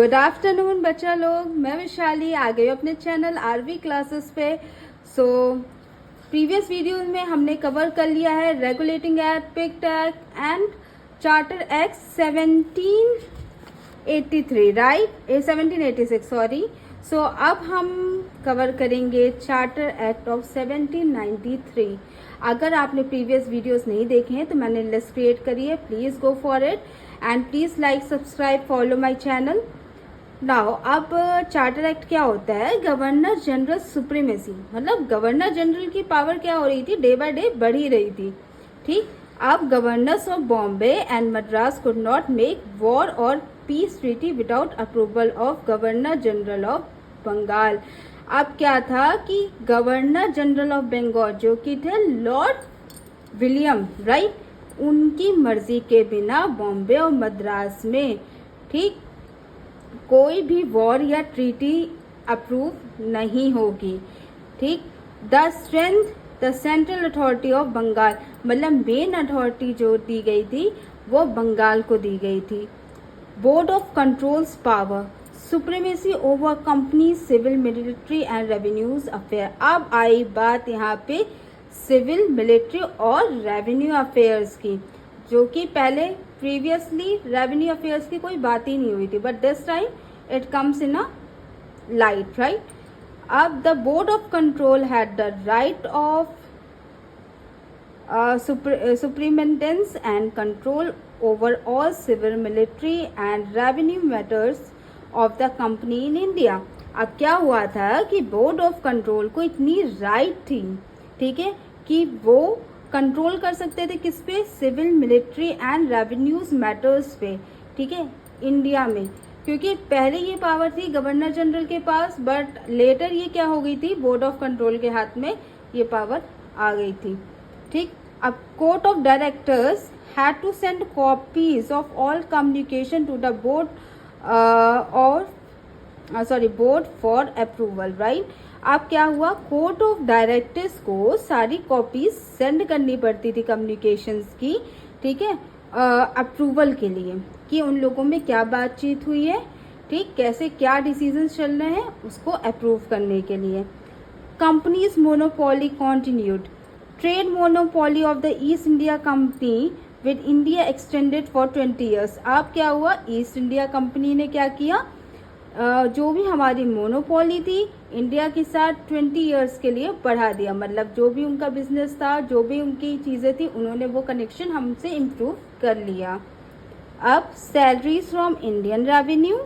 Good afternoon बच्चा लोग, मैं विशाली आ गई अपने चैनल आरवी क्लासेस पे। प्रीवियस वीडियो में हमने कवर कर लिया है regulating act, picked act and charter act 1783, right, 1786 sorry. अब हम कवर करेंगे चार्टर एक्ट ऑफ 1793। अगर आपने प्रीवियस वीडियोस नहीं देखे हैं तो मैंने लिस्ट क्रिएट करी है, please go for it and please like, subscribe, follow my channel. Now अब चार्टर एक्ट क्या होता है? गवर्नर जनरल सुप्रीमेसी, मतलब गवर्नर जनरल की पावर क्या हो रही थी, डे बाय डे बढ़ ही रही थी। ठीक, अब governors of Bombay and Madras could not make war और peace treaty without approval of governor general of Bengal. अब क्या था कि गवर्नर जनरल ऑफ बंगाल जो कि थे लॉर्ड विलियम, राइट, उनकी मर्जी के बिना बॉम्बे और मद्रास में, ठीक, कोई भी वॉर या ट्रीटी अप्रूव नहीं होगी। ठीक, the strength the central authority of Bengal, मतलब मेन अथॉरिटी जो दी गई थी वो बंगाल को दी गई थी। Board of controls power, supremacy over company, civil, military and revenues affair. अब आई बात यहाँ पे सिविल, मिलिट्री और रेवेन्यू अफेयर्स की, जो कि पहले प्रीवियसली रेवेन्यू अफेयर्स की कोई बात ही नहीं हुई थी, but this time it comes in a light, right. अब the board of control had the right of superintendence and control over all civil, military and revenue matters of the company in India. अब क्या हुआ था कि board of control को इतनी right थी, ठीक है, कि वो कंट्रोल कर सकते थे किस पे? Civil, military and revenues matters पे, ठीक है, इंडिया में। क्योंकि पहले ये पावर थी गवर्नर जनरल के पास, बट लेटर ये क्या हो गई थी, बोर्ड ऑफ कंट्रोल के हाथ में ये पावर आ गई थी। ठीक, अब court of directors had to send copies of all communication to the board board for approval, right. अब क्या हुआ, कोर्ट ऑफ डायरेक्टर्स को सारी कॉपीज सेंड करनी पड़ती थी कम्युनिकेशंस की, ठीक है, अप्रूवल के लिए, कि उन लोगों में क्या बातचीत हुई है, ठीक, कैसे क्या डिसीजंस चल रहे हैं, उसको अप्रूव करने के लिए। Companies monopoly continued, trade monopoly of the east India company with India extended for 20 years. अब क्या हुआ, ईस्ट इंडिया कंपनी ने क्या किया, जो भी हमारी मोनोपोली थी इंडिया के साथ 20 ईयर्स के लिए बढ़ा दिया। मतलब जो भी उनका बिजनेस था, जो भी उनकी चीज़ें थी, उन्होंने वो कनेक्शन हमसे इम्प्रूव कर लिया। अब सैलरीज फ्रॉम इंडियन रेवेन्यू,